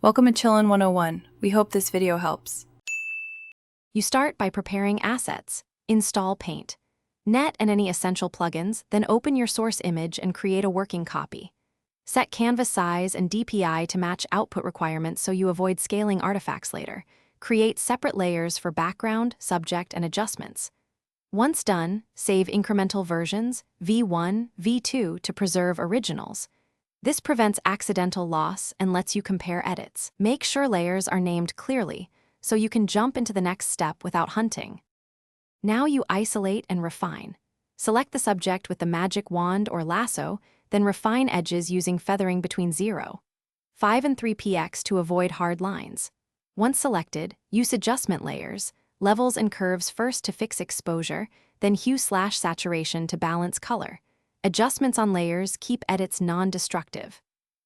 Welcome to Chillin' 101. We hope this video helps. You start by preparing assets. Install Paint. Net and any essential plugins, then open your source image and create a working copy. Set canvas size and DPI to match output requirements so you avoid scaling artifacts later. Create separate layers for background, subject, and adjustments. Once done, save incremental versions, V1, V2, to preserve originals. This prevents accidental loss and lets you compare edits. Make sure layers are named clearly so you can jump into the next step without hunting. Now you isolate and refine. Select the subject with the magic wand or lasso, then refine edges using feathering between 0, 5 and 3 px to avoid hard lines. Once selected, use adjustment layers, levels and curves first to fix exposure, then hue/saturation to balance color. Adjustments on layers keep edits non-destructive.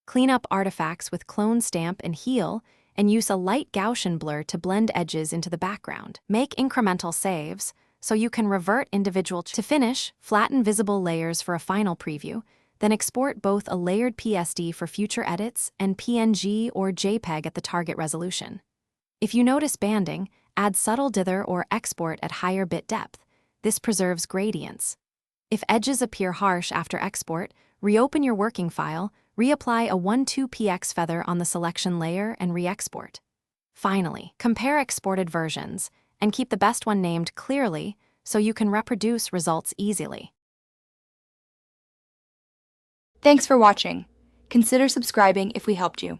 Clean up artifacts with clone stamp and heal, and use a light Gaussian blur to blend edges into the background. Make incremental saves so you can revert individual. To finish, flatten visible layers for a final preview, then export both a layered PSD for future edits and PNG or JPEG at the target resolution. If you notice banding, add subtle dither or export at higher bit depth. This preserves gradients. If edges appear harsh after export, reopen your working file, reapply a 1-2px feather on the selection layer, and re-export. Finally, compare exported versions, and keep the best one named clearly so you can reproduce results easily. Thanks for watching. Consider subscribing if we helped you.